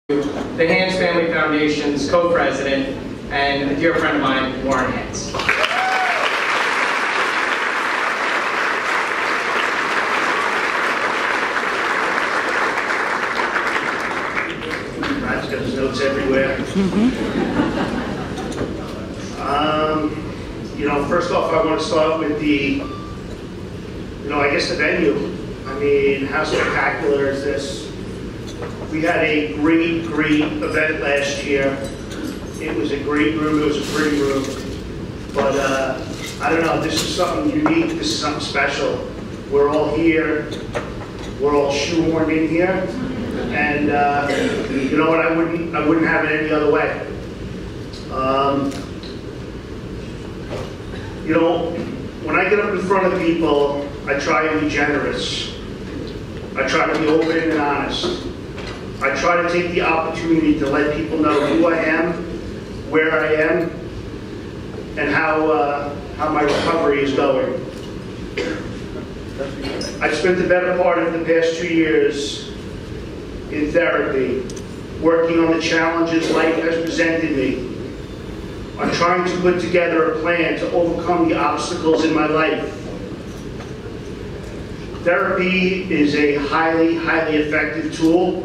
The Hance Family Foundation's co-president and a dear friend of mine, Warren Hance. Matt's got his notes everywhere. First off, I want to start with the venue. I mean, how spectacular is this? We had a great event last year. It was a great room, it was a pretty room. But I don't know, this is something unique, this is something special. We're all here, we're all shoehorned in here. And you know what, I wouldn't have it any other way. When I get up in front of people, I try to be generous. I try to be open and honest. I try to take the opportunity to let people know who I am, where I am, and how my recovery is going. I've spent the better part of the past 2 years in therapy, working on the challenges life has presented me. I'm trying to put together a plan to overcome the obstacles in my life. Therapy is a highly effective tool,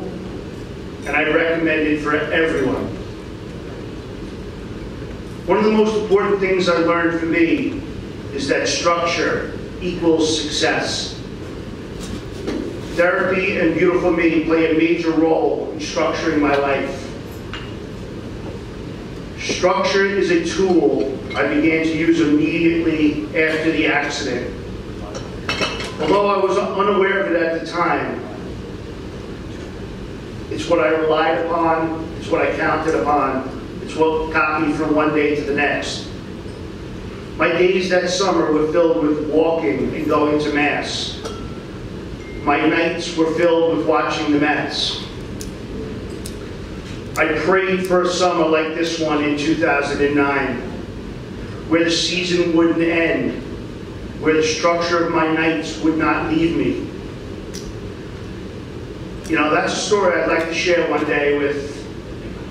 and I recommend it for everyone. One of the most important things I learned for me is that structure equals success. Therapy and Beautiful Me play a major role in structuring my life. Structure is a tool I began to use immediately after the accident. Although I was unaware of it at the time, it's what I relied upon, it's what I counted upon, it's what got me from one day to the next. My days that summer were filled with walking and going to Mass. My nights were filled with watching the Mets. I prayed for a summer like this one in 2009, where the season wouldn't end, where the structure of my nights would not leave me. That's a story I'd like to share one day with,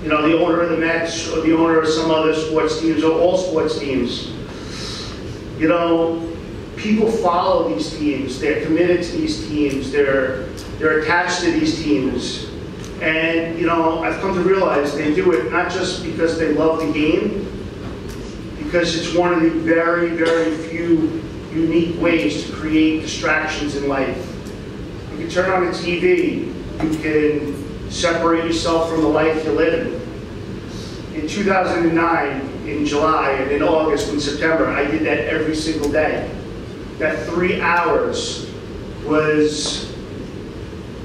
the owner of the Mets or the owner of some other sports teams or all sports teams. People follow these teams. They're committed to these teams. They're attached to these teams. And, I've come to realize they do it not just because they love the game, because it's one of the very few unique ways to create distractions in life. You can turn on a TV. You can separate yourself from the life you're living. In 2009, in July, and in August, and September, I did that every single day. That 3 hours was,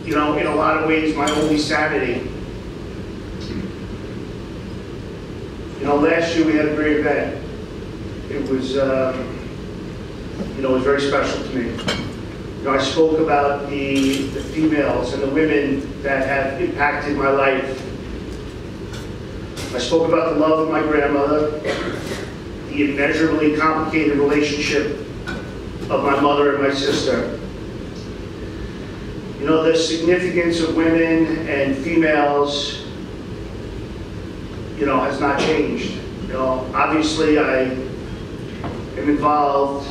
in a lot of ways, my only sanity. Last year we had a great event. It was, it was very special to me. I spoke about the females and the women that have impacted my life. I spoke about the love of my grandmother, the immeasurably complicated relationship of my mother and my sister. The significance of women and females, has not changed. Obviously I am involved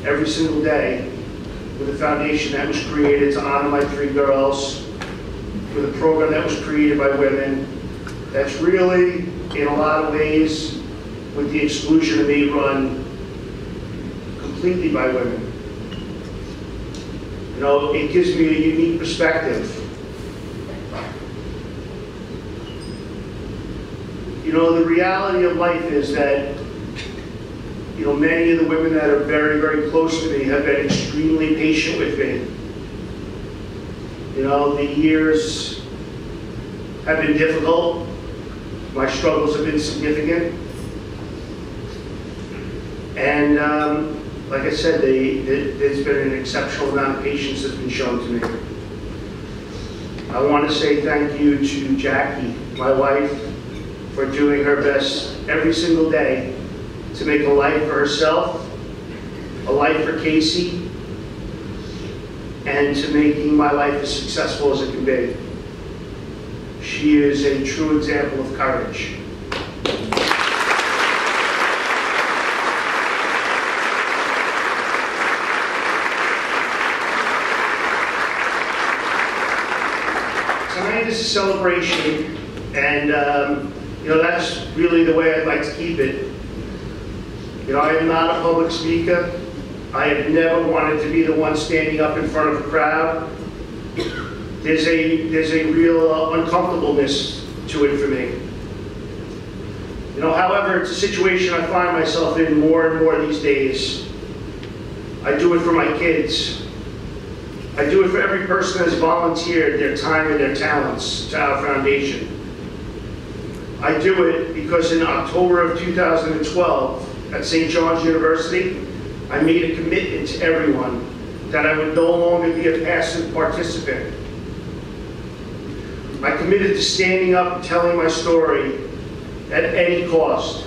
every single day with a foundation that was created to honor my 3 girls, with a program that was created by women, that's really, in a lot of ways, with the exclusion of me, run completely by women. It gives me a unique perspective. The reality of life is that many of the women that are very close to me have been extremely patient with me. The years have been difficult. My struggles have been significant. And like I said, there's been an exceptional amount of patience that's been shown to me. I want to say thank you to Jackie, my wife, for doing her best every single day to make a life for herself, a life for Casey, and to making my life as successful as it can be. She is a true example of courage. Tonight is a celebration, and that's really the way I'd like to keep it. I am not a public speaker. I have never wanted to be the one standing up in front of a crowd. There's a real uncomfortableness to it for me. However, it's a situation I find myself in more and more these days. I do it for my kids. I do it for every person that has volunteered their time and their talents to our foundation. I do it because in October of 2012, at St. John's University, I made a commitment to everyone that I would no longer be a passive participant. I committed to standing up and telling my story at any cost.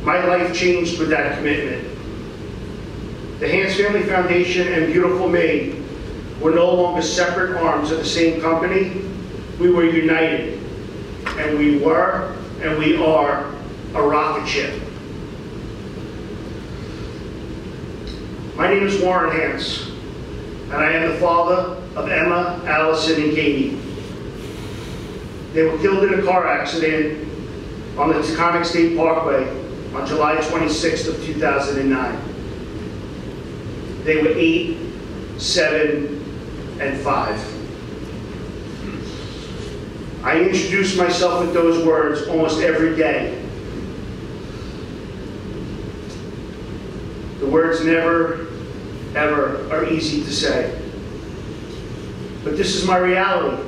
My life changed with that commitment. The Hance Family Foundation and Beautiful Me were no longer separate arms of the same company. We were united, and we were, and we are, a rocket ship. My name is Warren Hance, and I am the father of Emma, Alyson, and Katie. They were killed in a car accident on the Taconic State Parkway on July 26th of 2009. They were 8, 7, and 5. I introduce myself with those words almost every day. The words never, ever are easy to say. But this is my reality.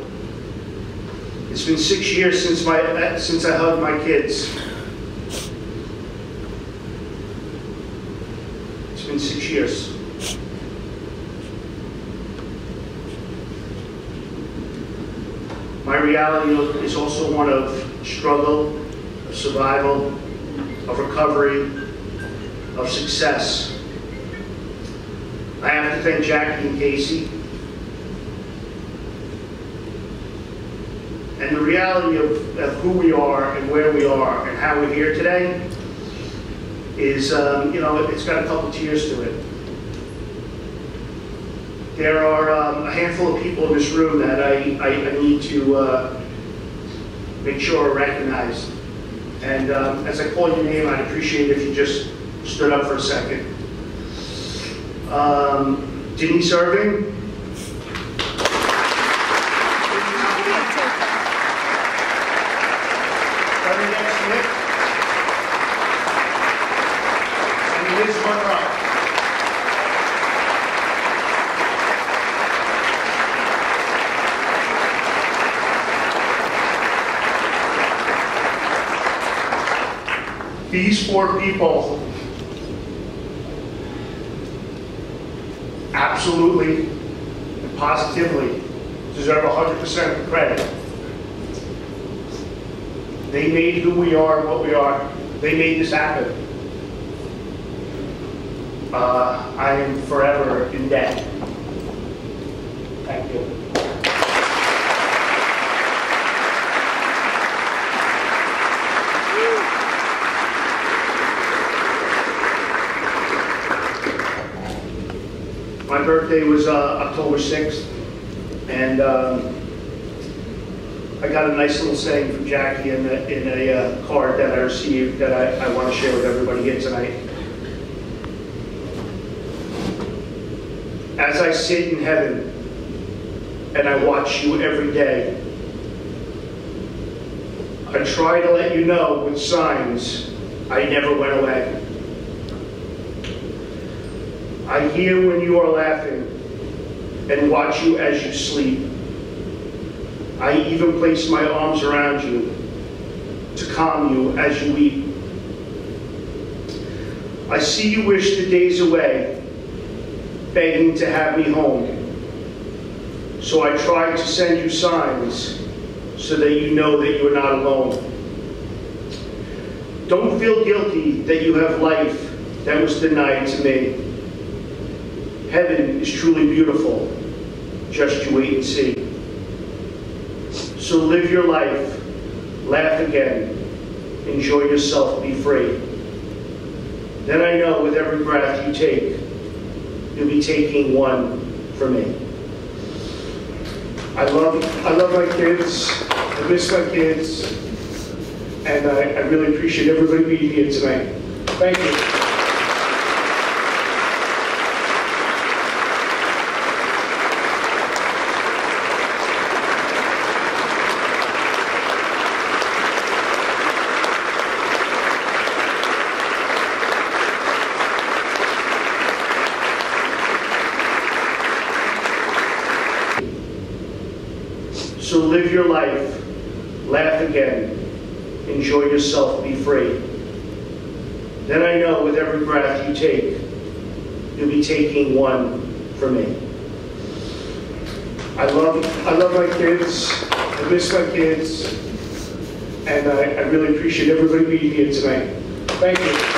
It's been 6 years since I hugged my kids. It's been 6 years. My reality is also one of struggle, of survival, of recovery, of success. I have to thank Jackie and Casey. And the reality of who we are and where we are and how we're here today is, it's got a couple tears to it. There are a handful of people in this room that I need to make sure are recognized. And as I call your name, I'd appreciate it if you just stood up for a second. Denise Irving. These 4 people absolutely and positively deserve 100% of the credit. They made who we are what we are. They made this happen. I am forever in debt. Thank you. My birthday was October 6th, and I got a nice little saying from Jackie in a card that I received that I want to share with everybody here tonight. As I sit in heaven and I watch you every day, I try to let you know with signs I never went away. I hear when you are laughing and watch you as you sleep. I even place my arms around you to calm you as you weep. I see you wish the days away, begging to have me home. So I try to send you signs so that you know that you are not alone. Don't feel guilty that you have life that was denied to me. Heaven is truly beautiful. Just you wait and see. So live your life, laugh again, enjoy yourself, be free. Then I know with every breath you take, you'll be taking one for me. I love my kids, I miss my kids, and I really appreciate everybody being here tonight. Thank you. So live your life, laugh again, enjoy yourself, be free. Then I know with every breath you take, you'll be taking one for me. I love my kids, I miss my kids, and I really appreciate everybody being here tonight. Thank you.